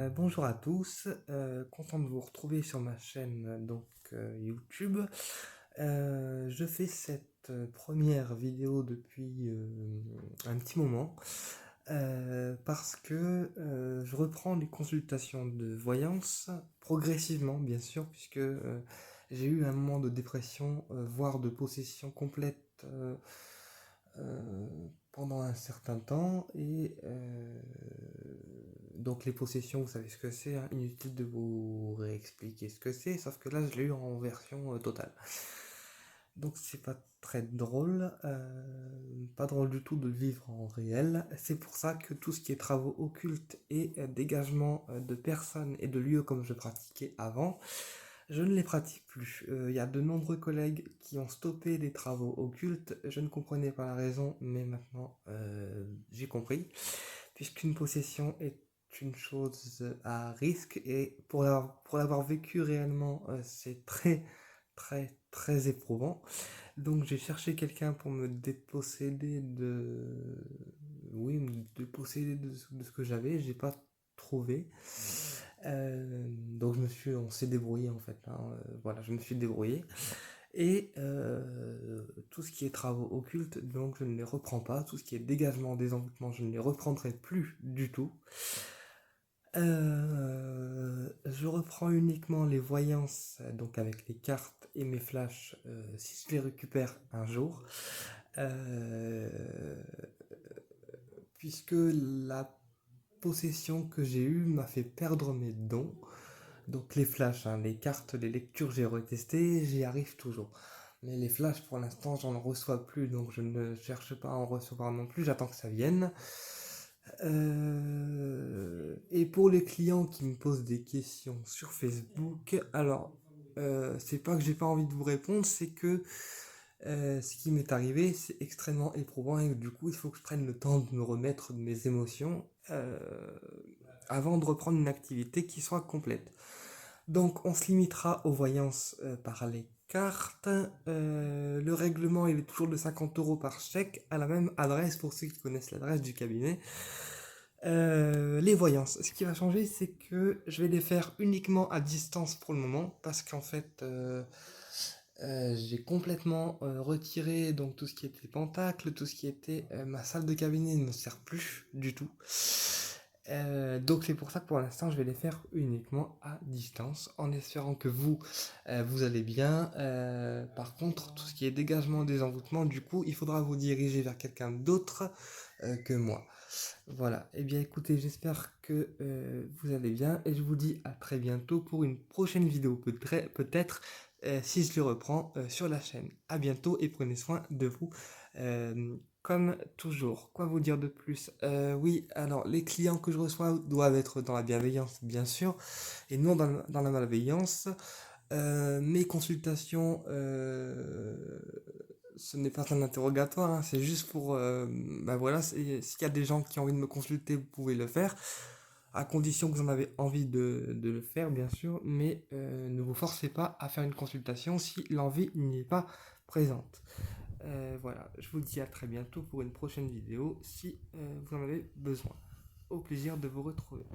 Bonjour à tous, content de vous retrouver sur ma chaîne YouTube. Je fais cette première vidéo depuis un petit moment parce que je reprends les consultations de voyance progressivement, bien sûr, puisque j'ai eu un moment de dépression, voire de possession complète pendant un certain temps et donc les possessions, vous savez ce que c'est, hein, inutile de vous réexpliquer ce que c'est, sauf que là je l'ai eu en version totale. Donc c'est pas très drôle, pas drôle du tout de vivre en réel. C'est pour ça que tout ce qui est travaux occultes et dégagement de personnes et de lieux comme je pratiquais avant, je ne les pratique plus. Il y a de nombreux collègues qui ont stoppé des travaux occultes. Je ne comprenais pas la raison, mais maintenant j'ai compris. Puisqu'une possession est une chose à risque et pour l'avoir vécu réellement, c'est très éprouvant. Donc j'ai cherché quelqu'un pour me déposséder oui, me déposséder de ce que j'avais. J'ai pas trouvé. Donc on s'est débrouillé en fait, hein. Voilà, je me suis débrouillé. Et tout ce qui est travaux occultes, donc je ne les reprends pas. Tout ce qui est dégagement des envoûtements, je ne les reprendrai plus du tout. Je reprends uniquement les voyances, donc avec les cartes et mes flashs, si je les récupère un jour. Euh, Puisque la possession que j'ai eue m'a fait perdre mes dons. Donc les flashs, hein, les cartes, les lectures, j'ai retesté, j'y arrive toujours. Mais les flashs, pour l'instant, j'en reçois plus, donc je ne cherche pas à en recevoir non plus, j'attends que ça vienne. Et pour les clients qui me posent des questions sur Facebook, alors, c'est pas que j'ai pas envie de vous répondre, c'est que ce qui m'est arrivé, c'est extrêmement éprouvant et du coup, il faut que je prenne le temps de me remettre de mes émotions avant de reprendre une activité qui soit complète. Donc, on se limitera aux voyances par les cartes. Le règlement, il est toujours de 50 € par chèque à la même adresse pour ceux qui connaissent l'adresse du cabinet. Les voyances, ce qui va changer, c'est que je vais les faire uniquement à distance pour le moment parce qu'en fait, j'ai complètement retiré donc tout ce qui était pentacle, tout ce qui était ma salle de cabinet ne me sert plus du tout. Donc c'est pour ça que pour l'instant je vais les faire uniquement à distance en espérant que vous allez bien. Par contre tout ce qui est dégagement des envoûtements, du coup il faudra vous diriger vers quelqu'un d'autre que moi. Voilà, et bien écoutez, j'espère que vous allez bien et je vous dis à très bientôt pour une prochaine vidéo, peut-être si je le reprends sur la chaîne. À bientôt et prenez soin de vous. Comme toujours, quoi vous dire de plus? Oui, alors les clients que je reçois doivent être dans la bienveillance, bien sûr, et non dans la malveillance. Mes consultations, ce n'est pas un interrogatoire, hein, c'est juste pour, bah voilà, s'il y a des gens qui ont envie de me consulter, vous pouvez le faire, à condition que vous en avez envie de le faire, bien sûr, mais ne vous forcez pas à faire une consultation si l'envie n'y est pas présente. Voilà, je vous dis à très bientôt pour une prochaine vidéo si vous en avez besoin. Au plaisir de vous retrouver.